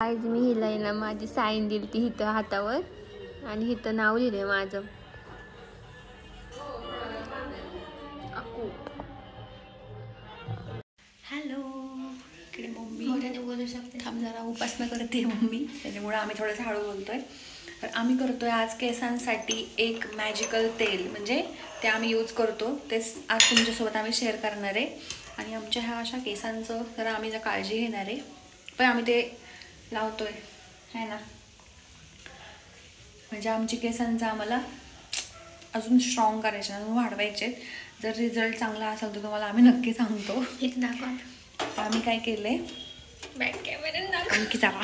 आज मी हिला माझी साईन दिली ती हिथं हातावर आणि हिथं नाव लिहिलंय माझं. हॅलो, इकडे मम्मी बोलू शकते. थांब जरा उपासना करते मम्मी, त्याच्यामुळे आम्ही थोडंसं हळू बोलतोय. तर आम्ही करतोय आज केसांसाठी एक मॅजिकल तेल, म्हणजे ते आम्ही यूज करतो तेच आज तुमच्यासोबत आम्ही शेअर करणार आहे. आणि आमच्या ह्या अशा केसांचं जरा आम्ही जर काळजी घेणार आहे, पण आम्ही ते लावतोय है ना, म्हणजे आमची केसांचं आम्हाला अजून स्ट्रॉंग करायचे, अजून वाढवायचे. जर रिझल्ट चांगला असेल तर तुम्हाला आम्ही नक्की सांगतो. हे दाखवा. आम्ही काय केलंय, बॅक कॅमेरा दाखवा. आणखी जरा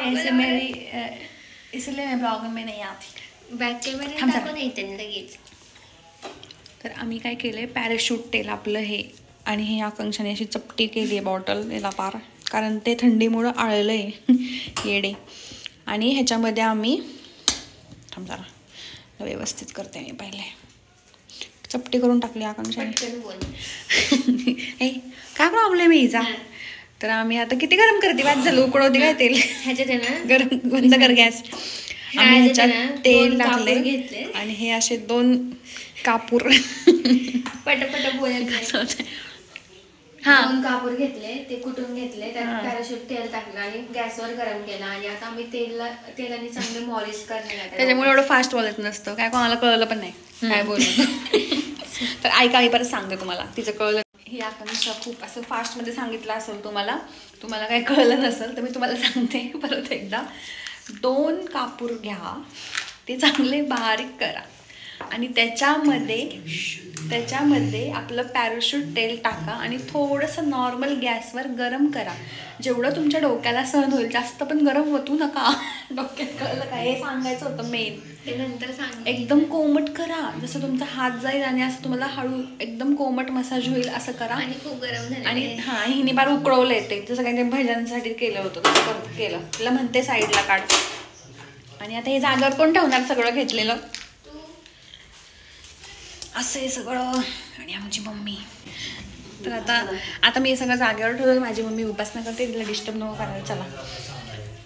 ऐसे मेरी इसलिए मैं ब्लॉग में नहीं आती. बॅक कॅमेरा दाखवा नाही त्यांनी लगेच. तर आम्ही काय केलंय, पॅराशूट तेल आपलं हे, आणि हे आकांक्षाने अशी चपटी केली आहे बॉटल याला पार, कारण ते थंडीमुळं आळलं आहे येडे. आणि ह्याच्यामध्ये आम्ही जरा व्यवस्थित करते मी, पहिले चपटी करून टाकली आकांक्षाने. हे काय प्रॉब्लेम आहे हिचा. तर आम्ही आता किती गरम करते, वाद झालं उकळवते काय तेल, ह्याच्यात ना गरम बंद कर गॅस. आम्ही ह्याच्यात तेल टाकले घेतले आणि हे असे 2 कापूर पटापट बोलायचं. हा, 2 कापूर घेतले, ते कुटून घेतले, त्यात पॅराशूट तेल टाकलं आणि गॅसवर गरम केलं. आणि आता आम्ही तेलाने चांगले मॉलिश करणार. त्याच्यामुळे एवढं फास्ट बोलत नसतं, काय कोणाला कळलं पण नाही काय बोलत. तर ऐका, मी परत सांगते तुम्हाला, तिचं कळलं. ही आकांक्षा खूप असं फास्टमध्ये सांगितलं असेल तुम्हाला काही कळलं नसेल तर मी तुम्हाला सांगते परत एकदा. 2 कापूर घ्या, ते चांगले बारीक करा आणि त्याच्यामध्ये आपलं पॅराशूट तेल टाका आणि थोडंसं नॉर्मल गॅसवर गरम करा, जेवढं तुमच्या डोक्याला सहन होईल. जास्त पण गरम होतू नका डोक्यात, कळलं का, हे सांगायचं होतं मेन. ते नंतर सांग. एकदम कोमट करा, जसं तुमचा हात जाईल आणि असं तुम्हाला हळू एकदम कोमट मसाज होईल असं करा. आणि खूप गरम झालं. आणि हां, हिने बार उकळवलं येते, जसं काही ते भज्यांसाठी केलं होतं तसं केलं. तिला म्हणते साईडला काढ. आणि आता हे जागेवर कोण ठेवणार सगळं घेतलेलं, असं आहे सगळं. आणि आमची मम्मी, तर आता मी हे सगळं जागेवर ठेवलं. माझी मम्मी उपासना करते, तिला डिस्टर्ब नको करायला. चला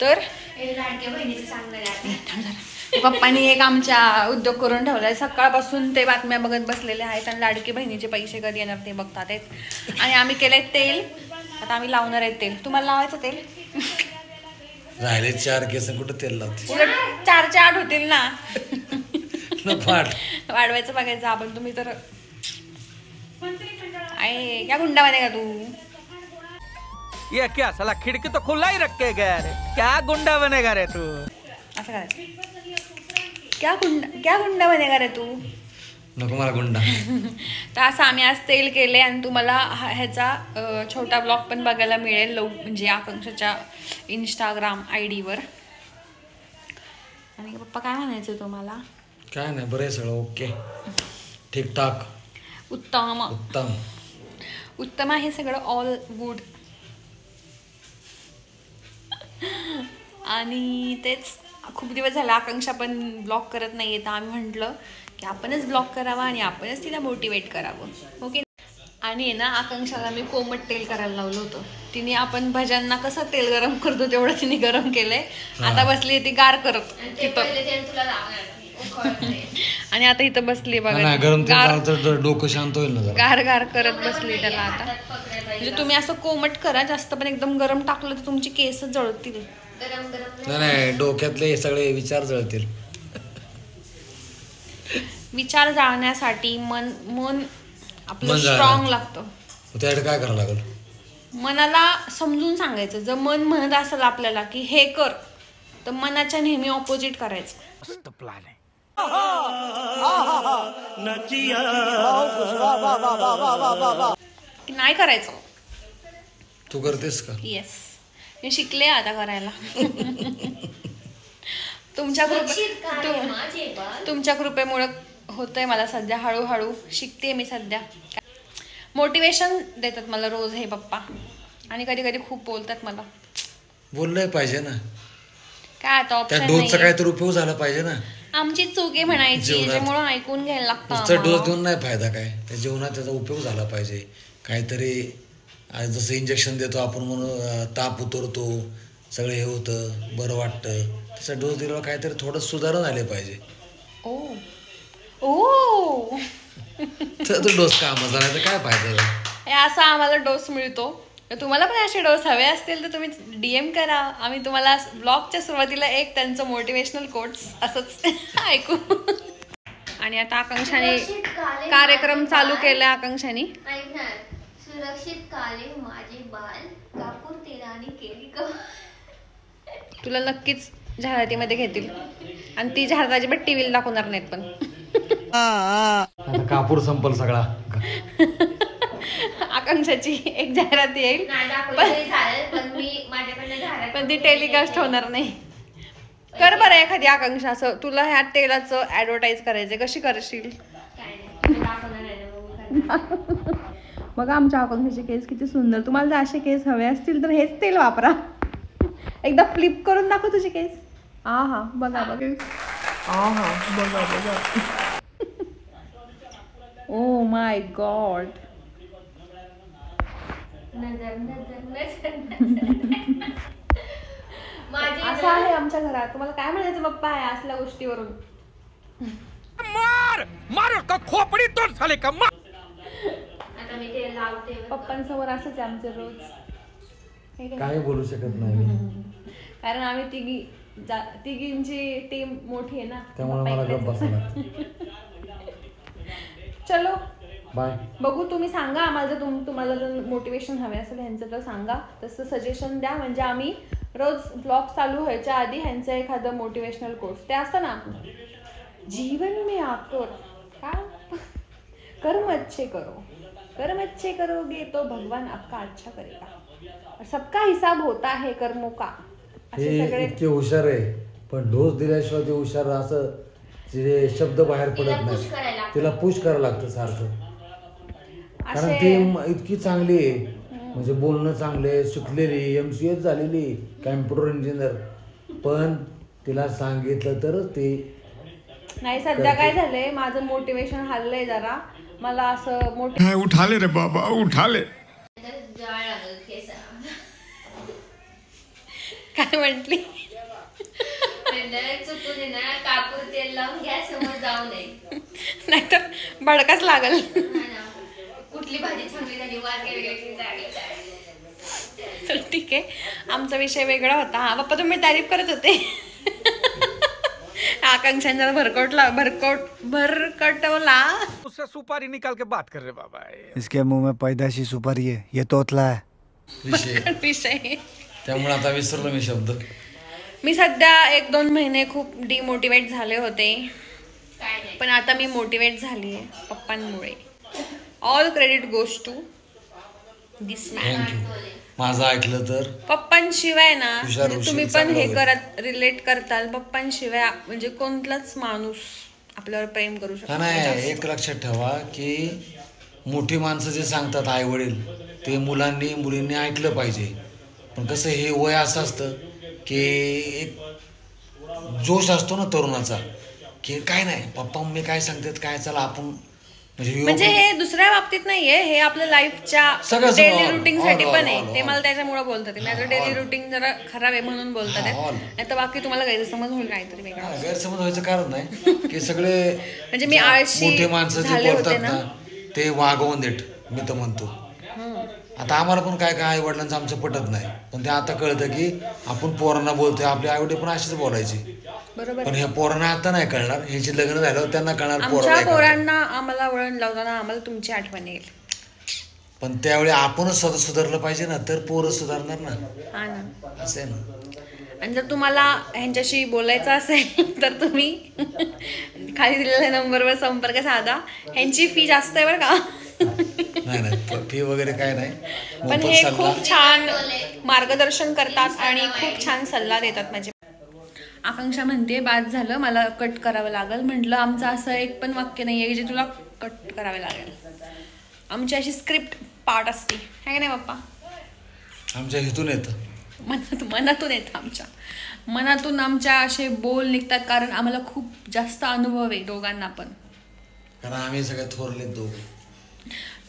तर लाडक्या बहिणीचं सांगणार. पप्पांनी एक आमच्या उद्योग करून ठेवलाय, सकाळपासून ते बातम्या बघत बसलेले आहेत आणि लाडकी बहिणीचे पैसे कधी येणार ते बघतात आहेत. आणि आम्ही केलंय तेल, आता आम्ही लावणार आहे तेल. तुम्हाला लावायचं तेल राहिले 4 केस कुठं तेल लावते, 4चे 8 होतील ना. वाढवायचं बघायचं आपण. तुम्ही तर आहे क्या गुंडा बनेगा तू. ये क्या साला खिड़की तो खुला ही रख के गया रे, क्या गुंडा बनेगा रे तू. असं काय, क्या गुंडा बनेगा रे तू. नको मला गुंडा. तर असं आम्ही आज तेल केले आणि तुम्हाला ह्याचा छोटा ब्लॉग पण बघायला मिळेल म्हणजे आकांक्षाच्या इंस्टाग्राम ID वर. आणि पप्पा काय म्हणायचं तुम्हाला. काय नाही, बरं आहे सगळं ओके, ठीकठाक, उत्तम आहे सगळं, ऑल गुड. आणि तेच खूप दिवस झाला आकांक्षा पण ब्लॉग करत नाहीये, तर आम्ही म्हटलं की आपणच ब्लॉग करावा आणि आपणच तिला मोटिवेट करावं, ओके. आणि आहे ना, आकांक्षाला मी कोमट तेल करायला लावलं होतं. तिने आपण भज्यांना कसं तेल गरम करतो तेवढं तिने गरम केलंय. आता बसली ती गार करत आणि आता इथं बसली बघा, डोकं शांत होईल ना, गार करत बसली त्याला. आता म्हणजे तुम्ही असं कोमट करा, जास्त पण एकदम गरम टाकलं तर तुमची केस जळतील. नाही, डोक्यातले सगळे विचार जळतील. विचार जाळण्यासाठी मन आपलं स्ट्रॉंग लागतं. त्यासाठी काय करावं लागेल, मनाला समजून सांगायचं. जर मन म्हणत असेल आपल्याला की हे कर, तर मनाच्या नेहमी ऑपोजिट करायचं. मस्त प्लॅन आहे. नाही करायचं. तू करतेस का. येस, मी शिकले आता करायला. तुमच्या कृपेमुळे होतंय मला सध्या, हळूहळू शिकते मी सध्या. मोटिवेशन देतात मला रोज हे पप्पा, आणि कधी कधी खूप बोलतात मला. बोललंय पाहिजे ना, काय आता ऑप्शन डोसचा काय तर उपयोग झाला पाहिजे ना. आमची चूक आहे म्हणायची, त्याच्यामुळे ऐकून घ्यायला लागतं. डोस देऊन नाही फायदा काय, त्या जीवनात त्याचा उपयोग झाला पाहिजे. काहीतरी जसं इंजेक्शन देतो आपण म्हणून ताप उतरतो, सगळं हे होतं, बरं वाटतं, तसा डोस दिल्यावर काहीतरी थोडं सुधारण आले पाहिजे. ओ ओ तर तो डोस कामाचा नाही तर काय फायदा. हे असा आम्हाला डोस मिळतो. तुम्हाला पण असे डोस हवे असतील तर तुम्ही DM करा. आम्ही तुम्हाला ब्लॉगच्या सुरुवातीला एक त्यांचं मोटिवेशनल कोट्स असंच ऐकू. आणि आता आकांक्षाने कार्यक्रम चालू केलाय. आकांक्षाने सुरक्षित काले माझे बाल कापूर तेलाने केली का. तुला नक्कीच जाहिरातीमध्ये घेतील आणि ती जाहिरात अजिबात टीव्हीला दाखवणार नाहीत. पण आता कापूर संपल सगळा. आकांक्षाची एक जाहिरात येईल पण ती टेलिकास्ट होणार नाही. कर बरं एखादी आकांक्षा असं तुला ह्या तेलाचं ऍडव्हर्टाईज करायचंय, कशी करशील. बघा आमच्या आकांक्षाचे केस किती सुंदर. तुम्हाला जर असे केस हवे असतील तर हेच तेल वापरा. एकदा फ्लिप करून दाखव तुझे केस. हा बघा बघा. बघा बघा. Oh my God. असं आहे आमच्या घरात. तुम्हाला काय म्हणायचं पप्पा आहे असल्या गोष्टीवरून. मार मार का खोपडी तोड झाले का. आता मी ते लावते. पप्पांसमोर असंच आहे आमचं रोज. काय बोलू शकत नाही कारण आम्ही तिघींची टीम मोठी आहे ना, त्यामुळे मला गप्प बसायला. चलो बाय. बघू तुम्ही सांगा आम्हाला जर तुम्हाला जर मोटिवेशन हवे असेल ह्यांचं तर सांगा. तसं सजेशन द्या म्हणजे आम्ही रोज ब्लॉग चालू व्हायच्या आधी ह्यांचं एखादं मोटिवेशनल कोर्स ते असतं ना, जीवन में आकर काय कर्म अच्छे करो, कर्म अच्छे करोगे तो भगवान आपका अच्छा करेगा, सबका हिसाब होता है कर्मों का. हे इतके हुशार आहे पण डोस दिल्याशिवाय ते हुशार असं जे शब्द बाहेर पडत नाही. तिला पुश करावं लागतं सारखं. कारण ती इतकी चांगली आहे म्हणजे बोलणं चांगले, शिकलेली, MCA झालेली, कॅम्प्युटर इंजिनियर, पण तिला सांगितलं तर ते नाही. सध्या काय झालंय माझं मोटिवेशन हल्लंय जरा. मला असं उठा ले रे बाबा उठा ले. काय म्हटली. चुकून ना कापूर तेल लावून गॅस समोर जाऊ नये नाहीतर भडकाच लागल. कुठली भाजी चांगली झाली तर ठीक आहे आमचा विषय वेगळा होता. हा पप्पा तुम्ही तारीफ करत होते. आकांक्षांना भरकटवला. उससे सुपारी निकाल के बात कर रहे बाबा. इसके मुंह में पैदाशी सुपारी है, ये तोतला है. विषय त्यामुळे आता विसरलो मी शब्द. मी सध्या 1-2 महिने खूप डिमोटिवेट झाले होते पण आता मी मोटिवेट झाली आहे पप्पांमुळे. All credit goes to this man. Thank you. माझं ऐकलं तर पप्पांशिवाय ना हुशार तुम्ही पण हे करत रिलेट करताल. पप्पांशिवाय म्हणजे कोणताच माणूस आपल्यावर प्रेम करू शकतो नाही. एक लक्षात ठेवा की मोठी माणसं जे सांगतात आई वडील ते मुलींनी ऐकलं पाहिजे. पण कसं हे वय असं असतं की एक जोश असतो ना तरुणाचा की काय नाही पप्पा मम्मी काय सांगतात काय चला आपण म्हणजे हे दुसऱ्या बाबतीत नाहीये, हे आपल्या लाईफच्या डेली रुटीन साठी पण आहे. ते मला त्याच्यामुळे बोलतात. माझं डेली रुटीन जरा खराब आहे म्हणून बोलतात. नाही तर बाकी तुम्हाला गैरसमज होईल काहीतरी वेगळा. गैरसमज व्हायचं कारण नाही की सगळे म्हणजे मी आळशी मोठे माणसं जे बोलतात ना ते वागवून देत मी तर म्हणतो. आता आम्हाला पण काय आई वडिलांचं आमचं पटत नाही पण ते आता कळतं की आपण पोरांना बोलतोय आपले आई वडील पण असेच बोलायचे. बरोबर. पण ह्या पोरांना आता नाही कळणार. ह्याची लग्न झाल्यावर त्यांना कळणार. आमच्या पोरांना आम्हाला वळण लावताना आम्हाला तुमची आठवण येईल. पण त्यावेळी आपणच स्वतः सुधारलं पाहिजे ना तर पोरं सुधारणार ना. हा ना असं आहे ना. आणि जर तुम्हाला ह्यांच्याशी बोलायचं असेल तर तुम्ही खाली दिलेल्या नंबरवर संपर्क साधा. ह्यांची फी जास्त आहे बरं का. नाही फी वगैरे काय नाही पण हे खूप छान मार्गदर्शन करतात आणि खूप छान सल्ला देतात. माझे आकांक्षा म्हणते बाद झालं मला कट करावं लागेल. म्हटलं आमचं असं एक पण वाक्य नाही आहे जे तुला कट करावे लागेल. आमची अशी स्क्रिप्ट पार्ट असते आहे का नाही पप्पा. आमच्या हितून येतं मनातून येतं. आमच्या मनातून आमच्या असे बोल निघतात कारण आम्हाला खूप जास्त अनुभव आहे दोघांना पण. कारण आम्ही सगळ्यात थोरले दोघं.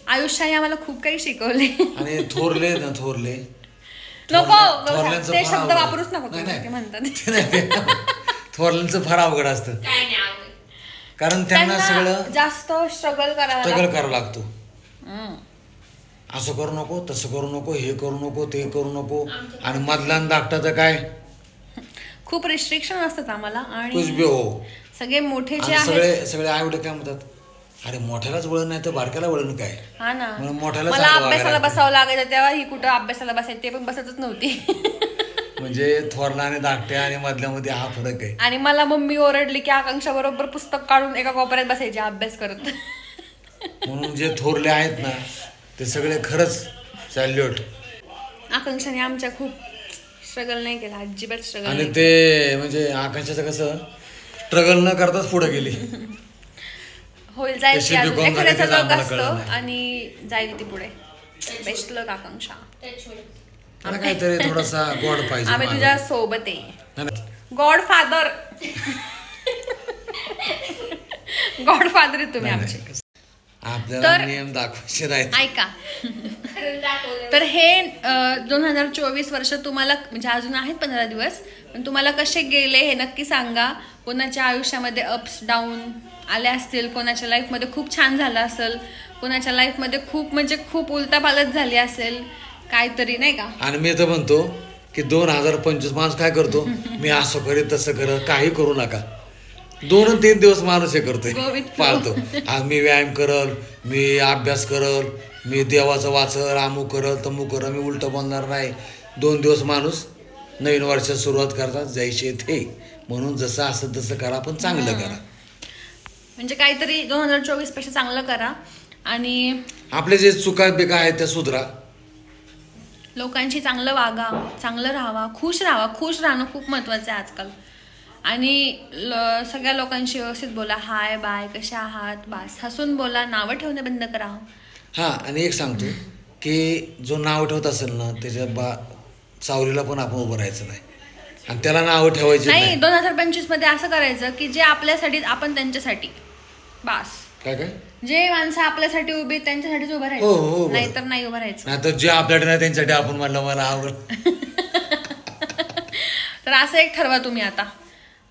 आयुष्याने आम्हाला खूप काही शिकवले. आणि थोरले ना थोरले नको थोरल्यांचं ते फार शब्द अवघड. वापरूच नको नाही, तुम्ही, नाही. ते म्हणतात. थोरल्यांचं फार अवघड असतं, काय नाही आवडत. कारण त्यांना सगळं जास्त स्ट्रगल करायला स्ट्रगल लागतं. करावा लागतो. असं करू नको, तसं करू नको, हे करू नको, ते करू नको. आणि मधला धाकटा तर काय खूप रिस्ट्रिक्शन असतात आम्हाला. कुछ आणि बी हो. सगळे मोठे जे आणि आहेत सगळे आई वडील काय म्हणतात, अरे मोठ्यालाच वळण नाही तर बारक्याला वळण काय. हा ना, म्हणून मोठ्याला मला चांगलं अभ्यासाला वागायला बसावं लागायचं तेव्हा ही कुठं अभ्यासाला बसायची, ते पण बसतच नव्हती. म्हणजे थोरला आणि धाकट्या आणि मधल्यामध्ये हा फरक आहे. आणि मला मम्मी ओरडली की आकांक्षा बरोबर पुस्तक काढून एका कोपऱ्यात बसायची अभ्यास करत. म्हणून जे थोरले आहेत ना ते सगळे खरंच सॅल्यूट. आकांक्षाने आमच्या खूप स्ट्रगल नाही केला, अजिबात स्ट्रगल आणि नाही. ते म्हणजे आकांक्षाचं कसं स्ट्रगल न करताच पुढे गेली. होईल, जाईल कशी ती अजून. become झाली एखाद्याचा ते लक आम्हाला असतो कळलं नाही. आणि जाईल ती पुढे. बेस्ट लक आकांक्षा. मला काहीतरी थोडासा गोड पाहिजे. आम्ही मागं. तुझ्या सोबत आहे. नाही, नाही. God father. गॉड फादर आहे तुम्ही नाही, आमचे. नाही. आपल्याला तर- नियम दाखवायचे नाहीत. ऐका, तर हे 2024 वर्ष तुम्हाला म्हणजे अजून आहेत 15 दिवस, पण तुम्हाला कसे गेले हे नक्की सांगा. कोणाच्या आयुष्यामध्ये अप्स डाऊन आले असतील, कोणाच्या लाईफमध्ये खूप छान झालं असेल, कोणाच्या लाईफमध्ये खूप म्हणजे खूप उलटापालट झाली असेल, काहीतरी नाही का. आणि मी तर म्हणतो की 2025 माणूस काय करतो, मी असं करेन तसं करत, काही करू नका. 2-3 दिवस माणूस हे करतोय, Go with flow. पाळतो. आज मी व्यायाम करल, मी अभ्यास करल, मी देवाचं वाचल, अमुक करल तमुक करल, मी उलट बोलणार नाही. 2 दिवस माणूस नवीन वर्षात सुरुवात करतात, जायचे ते. म्हणून जसं असं तसं करा, पण चांगलं करा. म्हणजे काहीतरी 2024 पेक्षा चांगलं करा आणि आपले जे चुका बिका आहेत त्या सुधरा. लोकांशी चांगलं वागा, चांगलं राहावा, खुश राहावा. खुश राहणं खूप महत्वाचं आहे आजकाल. आणि सगळ्या लोकांशी व्यवस्थित बोला, हाय बाय कशा आहात, बास. हसून बोला, नावं ठेवणे बंद करा. हां, आणि एक सांगतो की जो नाव ठेवत असेल ना त्याच्या सावलीला पण आपण उभं राहायचं नाही आणि त्याला नावं ठेवायची नाही, नाही. 2025 मध्ये असं करायचं की जे आपल्यासाठी आपण त्यांच्यासाठी, बास. काय काय जे माणसं आपल्यासाठी उभी त्यांच्यासाठीच उभं हो, राहायचं, बरोबर. नाहीतर नाही उभं राहायचं. नाही तर जे आपल्याकडे नाही त्यांच्यासाठी आपण म्हणलं मला आवड. तर असं एक ठरवा तुम्ही आता.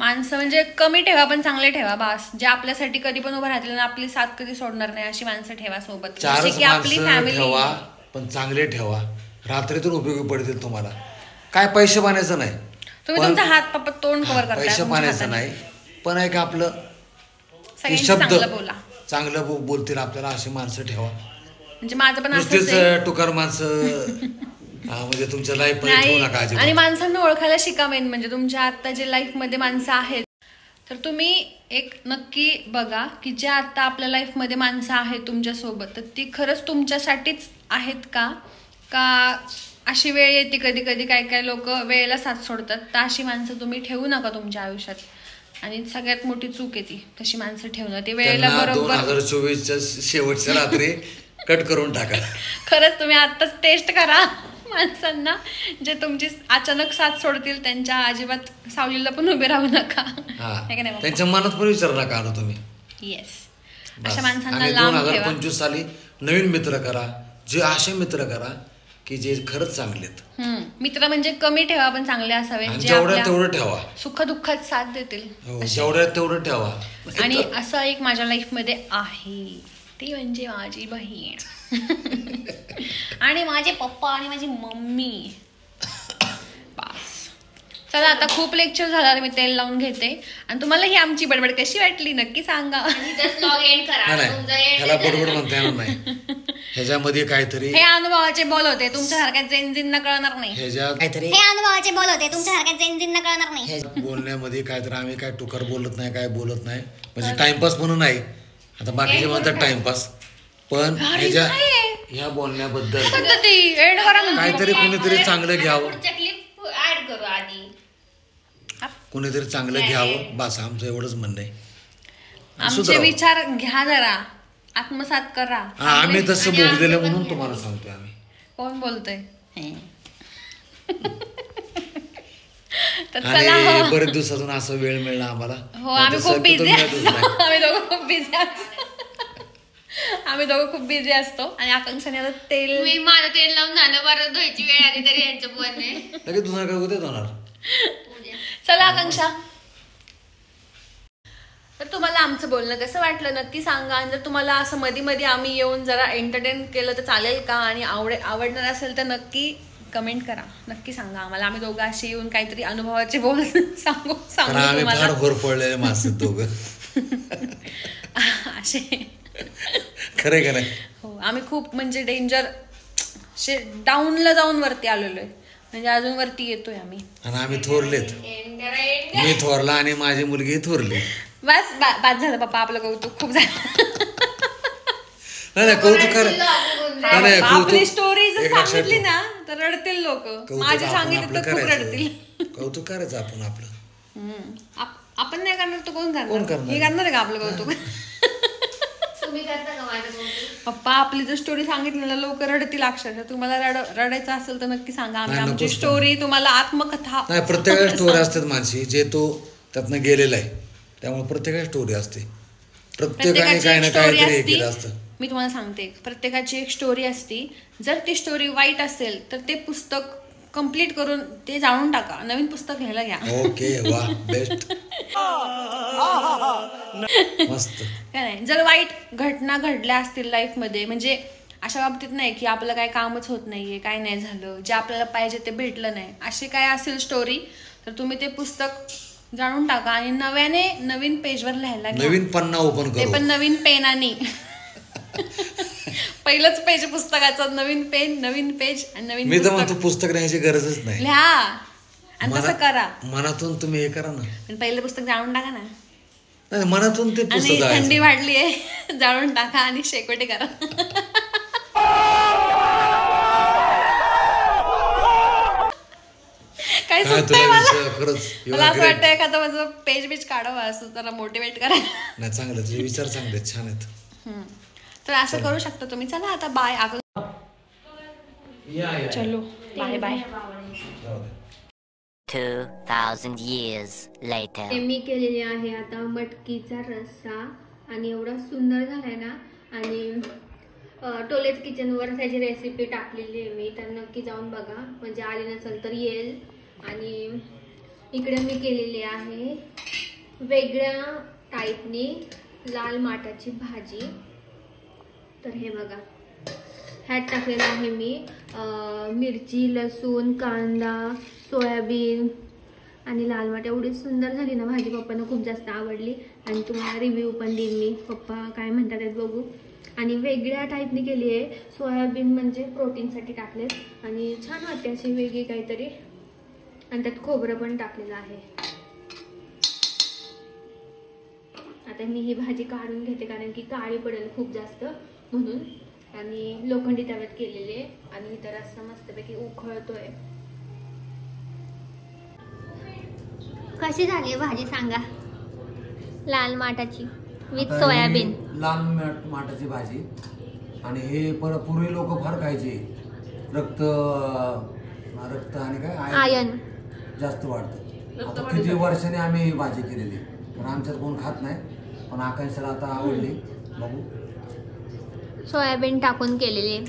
माणसं म्हणजे कमी ठेवा पण चांगले ठेवा, बास. जे आपल्यासाठी कधी पण उभं राहतील आणि आपली साथ कधी सोडणार नाही अशी माणसं ठेवा सोबत. जसे 4च की आपली माणसं फॅमिली. ठेवा, पण चांगले ठेवा. रात्रीतून उपयोगी पडतील तुम्हाला. काय पैसे पाण्याचं नाही, तुम्ही तुमचा हात पापा तोंड कव्हर करता पैसे पाण्याचं नाही, पण एक आपलं सगळ्यांशी शब्द चांगलं बोला. चांगलं बोलतील आपल्याला अशी माणसं ठेवा. म्हणजे माझं पण असंच नुसतीच आहे. टुकार माणसं म्हणजे तुमच्या लाईफ मध्ये ठेवू नाही, नका अजिबात. आणि माणसांना ओळखायला शिका. मेन म्हणजे तुमच्या आता जे लाईफ मध्ये माणसं आहेत, तर तुम्ही एक नक्की बघा की जे आता आपल्या लाईफ मध्ये माणसं आहेत तुमच्या सोबत, तर ती खरंच तुमच्यासाठीच आहेत का अशी वेळ येते कधी कधी. काय काय लोक वेळेला साथ सोडतात, तर अशी माणसं तुम्ही ठेवू नका तुमच्या आयुष्यात. आणि सगळ्यात मोठी चूक आहे ती तशी माणसं ठेवणं. ते वेळेला त्यांना बरोबर 2024च्या शेवटच्या रात्री कट करून टाका. खरंच तुम्ही आत्ताच टेस्ट करा माणसांना, जे तुमची अचानक साथ सोडतील त्यांच्या अजिबात सावलीला पण उभे राहू नका. हा, है का नाही बाबा? त्यांच्या मनात पण विचार नका आणू तुम्ही. येस, बस. अशा माणसांना आणि लांब ठेवा. 2025 साली नवीन मित्र करा, जे असे मित्र करा की जे खरंच चांगले आहेत. मित्र म्हणजे कमी ठेवा पण चांगले असावे, आणि जे जेवढ्यात आपल्या तेवढं ठेवा. सुखदुःखात साथ देतील. हो, जेवढ्यात तेवढं ठेवा. आणि असं एक माझ्या लाईफ मध्ये आहे, ती म्हणजे माझी बहीण आणि माझे पप्पा आणि माझी मम्मी. बस, चला आता खूप लेक्चर झाला, मी तेल लावून घेते. आणि तुम्हाला ही आमची बडबड कशी वाटली नक्की सांगा. एंड करा. नाही, ह्याला बडबड म्हणता येणार नाही. ह्याच्यामध्ये काहीतरी हे अनुभवाचे बोल होते, तुमच्यासारख्या जेनजींना कळणार नाही. ह्याच्यात हे अनुभवाचे बोल होते, तुमच्यासारख्या जेनजींना कळणार नाही. बोलण्यामध्ये काहीतरी आम्ही काय टुकार बोलत नाही, काय बोलत नाही, म्हणजे टाइमपास म्हणून नाही. आता बाकीचे म्हणतात टाइमपास, पण ह्या बोलण्याबद्दल एंड करा म्हणजे. काहीतरी कोणीतरी चांगलं घ्यावं, पुढच्या क्लिप ऍड करू आधी. कोणीतरी चांगलं घ्यावं, बस आमचं एवढंच म्हणणं आहे. आमचे सुधारावं. विचार घ्या जरा, आत्मसात करा. हा, आम्ही तसं बोललेलं म्हणून तुम्हाला सांगतोय आम्ही. कोण बोलतोय? तर चला, आणि हो. बरेच दिवसातून असं वेळ मिळला आम्हाला. हो, आम्ही तसं खूप बिझी तुम्ही नाही. आम्ही दोघं खूप बिझी आम्ही दोघं खूप बिझी असतो आणि आकांक्षाने आता तेल मी माझं तेल लावून झालं बरं धुवायची वेळ आली तरी यांच्या पोरने लगेच धुणार का उद्या धुणार? चला आकांक्षा. तर तुम्हाला आमचं बोलणं कसं वाटलं नक्की सांगा. आणि जर तुम्हाला असं मध्ये मध्ये आम्ही येऊन जरा एंटरटेन केलं तर चालेल का आणि आवडणार असेल तर नक्की कमेंट करा, नक्की सांगा आम्हाला. आम्ही दोघं असे येऊन काहीतरी अनुभवाचे बोल सांगू तुम्हाला. पडलेले मासे दोघं असे खरे का नाही? हो, आम्ही खूप म्हणजे डेंजर डाऊनला जाऊन वरती आलेलो आहे, म्हणजे अजून वरती येतोय आम्ही. आणि आम्ही थोरलेत, मी थोरला आणि माझी मुलगी थोरली. बस बाद झालं पप्पा, आपलं कौतुक खूप झालं. नाही कौतुक कर. आपली स्टोरी जर सांगितली ना तर रडतील लोक, माझी सांगितली तर खूप रडतील. कौतुक करायचं आपण आपलं. आपण नाही करणार तर कोण करणार? हे करणार आहे का आपलं कौतुक? तुम्ही करता का माझं कौतुक? पप्पा आपली जर स्टोरी सांगितली ना लोक रडतील अक्षरशः. तुम्हाला रडायचं असेल तर नक्की सांगा. आम्ही आमची स्टोरी तुम्हाला आत्मकथा. नाही, प्रत्येकाची स्टोरी असतात मानसी, जे तो त्यातनं गेलेला आहे, त्यामुळे प्रत्येकाची स्टोरी असते. प्रत्येकाने काही ना काहीतरी केलं असतं. मी तुम्हाला सांगते, प्रत्येकाची एक स्टोरी असती. जर ती स्टोरी वाईट असेल तर ते पुस्तक कम्प्लीट करून ते जाणून टाका, नवीन पुस्तक लिहायला घ्या. ओके, वा, बेस्ट, मस्त. काय नाही, जर वाईट घटना घडल्या असतील लाईफ मध्ये, म्हणजे अशा बाबतीत नाही की आपलं काय कामच होत नाहीये, काय नाही झालं, जे आपल्याला पाहिजे ते भेटलं नाही, अशी काय असेल स्टोरी, तर तुम्ही ते पुस्तक जाणून टाका आणि नव्याने नवीन पेजवर लिहायला घ्या. नवीन पन्ना ओपन करू, ते पण नवीन पेनानी. पहिलंच पेज पुस्तकाचं, नवीन पेन, नवीन पेज आणि नवीन. मी तर म्हणतो पुस्तक लिहायची गरजच नाही, लिहा आणि तसं करा. मनातून तुम्ही हे करा ना, पण पहिलं पुस्तक जाणून टाका ना. नाही, मनातून ते आणि पुस्तक थंडी वाढली आहे, जाळून टाका आणि शेकोटी करा. काय सुचतंय मला असं वाटतं एखादं माझं पेज बीज काढावं, असं त्याला मोटिवेट करा. नाही, चांगलं, तुझे विचार चांगले आहेत, छान आहेत. तर असं करू शकता तुम्ही. चला आता बाय. चलो बाय बाय. 2000 years later. ते मी केलेले आहे आता मटकीचा रस्सा आणि एवढा सुंदर झालाय ना. आणि टोलेज किचनवर त्याची रेसिपी टाकलेली आहे मी, तर नक्की जाऊन बघा, म्हणजे आली नसेल तर येईल. आणि इकडे मी केलेली आहे वेगळ्या टाईपनी लाल माठाची भाजी. तर हे बघा, ह्यात टाकलेलं आहे मी मिरची, लसूण, कांदा, सोयाबीन आणि लाल माठ. एवढी सुंदर झाली ना भाजी, पप्पांना खूप जास्त आवडली आणि तुम्हाला रिव्ह्यू पण देईन मी, पप्पा काय म्हणतात ते बघू. आणि वेगळ्या टाईपने केली आहे, सोयाबीन म्हणजे प्रोटीनसाठी टाकलेत आणि छान वाटते अशी वेगळी काहीतरी. आणि त्यात खोबरं पण टाकलेलं आहे. आता मी ही भाजी काढून घेते कारण की काळी पडेल खूप जास्त म्हणून. आणि लोखंडी तव्यात केलेली आहे आणि इतर असं मस्तपैकी उखळतोय. कशी झाली भाजी सांगा? लाल माठाची विथ सोयाबीन. लाल माठाची भाजी. आणि हे पूर्वी लोक फार खायचे, रक्त आणि काय आयर्न जास्त वाढतं. आता किती वर्षांनी आम्ही ही भाजी केलेली, पण आमच्यात कोण खात नाही, पण आकांक्षाला आता आवडली. बघू, सोयाबीन टाकून केलेली.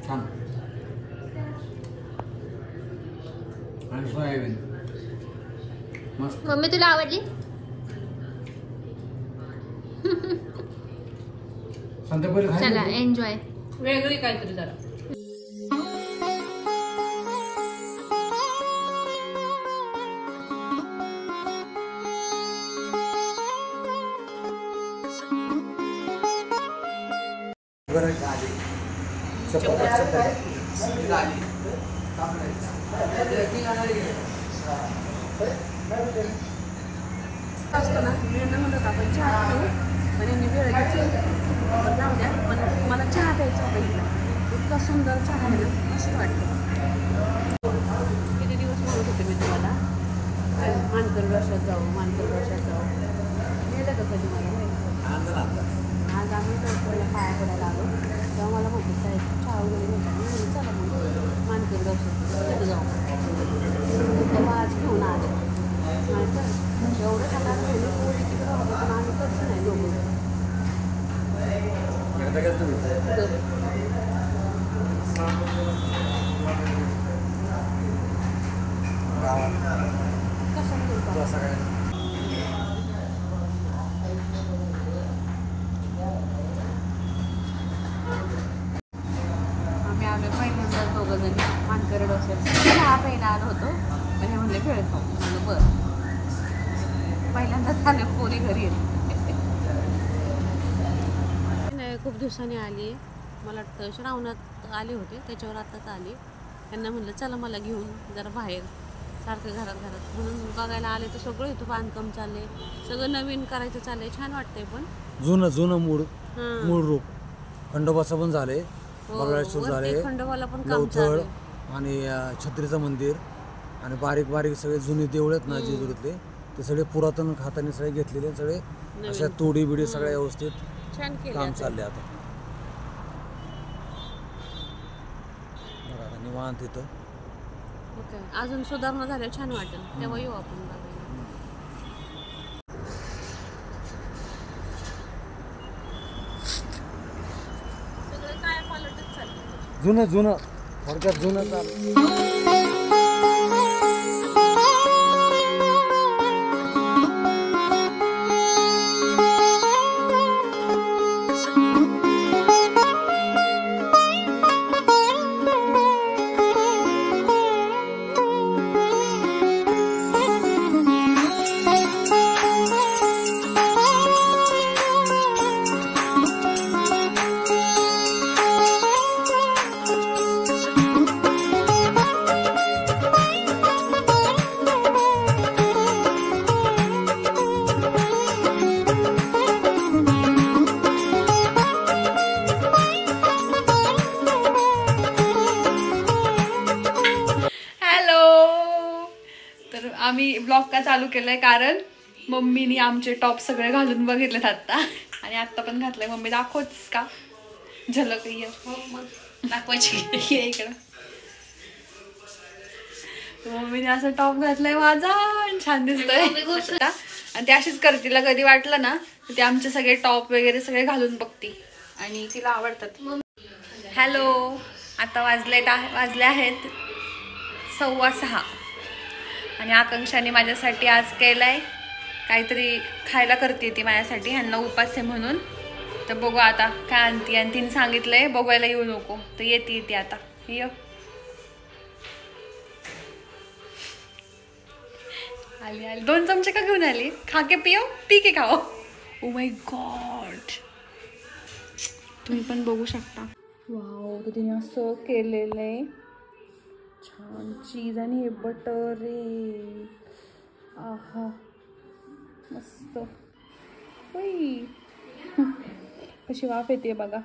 छान. आणि सोयाबीन मस्त. मम्मी तुला आवडली? चला एन्जॉय. वेगळी काहीतरी जरा. असताना यांना म्हणत आपण चहा पिऊ, पण यांनी वेळ घेतली. जाऊ द्या, पण मला चहा प्यायचा पहिला. इतका सुंदर चहा आहे ना, मस्त वाटतं. किती दिवस म्हणत होते मी तुम्हाला मानकर वर्षात जाऊ, मानकर वर्षात जाऊ. गेलं का कधी मला? आज आम्ही डॉक्टरला पाया पडायला आलो, तेव्हा मला म्हणतो साहेब चहा वगैरे घेतात, चला मग मानकर वर्षात जाऊ. तेव्हा आज घेऊन आले. नाही तर एवढं सगळ्यांना पोळी तिकडं होतं, पण आम्ही करतो नाही दोघं. आम्ही आलो पहिल्यांदा दोघं जण मानकरे डोस्यात चहा प्यायला आलो होतो पण हे म्हणले भेळ खाऊ म्हणलं बरं पहिल्यांदाच आलं पोरी घरी येत नाही. खूप दिवसांनी आली मला वाटतं श्रावणात आले होते त्याच्यावर आत्ताच आली. त्यांना म्हणलं चला मला घेऊन जरा बाहेर सारखं घरात म्हणून बघायला आले तर सगळं इथं बांधकाम चाललंय सगळं नवीन करायचं चाललंय छान वाटतंय. पण जुनं मूळ रूप खंडोबाचं पण झालंय बगळेश्वर झाले खंडोबाला पण लवथळ आणि छत्रीचं मंदिर आणि बारीक बारीक सगळे जुने देऊळ आहेत ना जेजुरीतले ते सगळे पुरातन खात्याने सगळे घेतलेले सगळे अशा तोडी बिडी सगळ्या व्यवस्थित छान काम चालले आता. बघा निवांत इथं अजून सुधारणा झाल्या छान वाटेल तेव्हा येऊ आपण बघायला. सगळं काय पालटच चाललं जुनं थोडक्यात जुनं चालू. आम्ही ब्लॉग का चालू केलाय कारण मम्मीनी आमचे टॉप सगळे घालून बघितलेत आता आणि आता पण घातलंय. मम्मी दाखवतेस का झलक दाखवायची इकडं. मम्मीने असं टॉप घातलाय माझा छान दिसतोय आणि ते अशीच करते. तिला कधी वाटलं ना ते आमचे सगळे टॉप वगैरे सगळे घालून बघती आणि तिला आवडतात. हॅलो आता वाजले आहेत 6:15 आणि आकांक्षाने माझ्यासाठी आज केलाय काहीतरी खायला करते ती माझ्यासाठी ह्यांना उपास आहे म्हणून. तर बघू आता काय आणते आणि तिने सांगितलंय बघायला येऊ नको तर येते आता. ये आली 2 चमचे का घेऊन आली. खा के पियो पी के खाओ. ओ माय गॉड तुम्ही पण बघू शकता. वाव तर तिने असं केलेलं आहे छान चीज आणि हे बटर रे. आहा मस्त होई कशी वाफ येते बघा.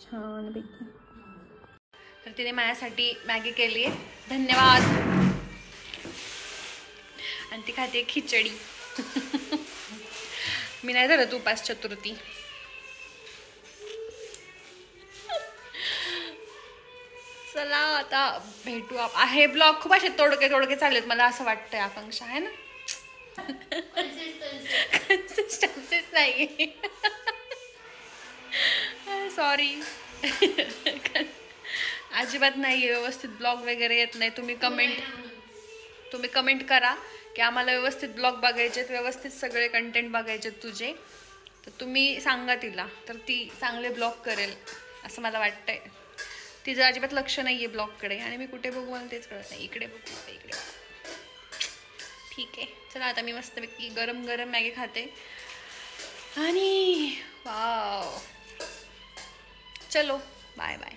छान पैकी. तर तिने माझ्यासाठी मॅगी केली आहे धन्यवाद. आणि ती खाते खिचडी. मी नाही धरत उपास चतुर्थी. चला आता भेटू. हे ब्लॉग खूप असे तोडके चाललेत मला असं वाटतंय आकांक्षा आहे ना. कन्सिस्टन्सीच नाही सॉरी अजिबात नाही व्यवस्थित ब्लॉग वगैरे येत नाही. तुम्ही कमेंट करा की आम्हाला व्यवस्थित ब्लॉग बघायचे व्यवस्थित सगळे कंटेंट बघायचे तुझे. तर तुम्ही सांगा तिला तर ती चांगले ब्लॉग करेल असं मला वाटतंय. तिचं अजिबात लक्ष नाही आहे ब्लॉगकडे आणि मी कुठे बघू मला तेच कळत नाही. इकडे बघू इकडे. ठीक आहे चला आता मी मस्तपैकी गरम गरम मॅगी खाते आणि वाव चलो बाय बाय.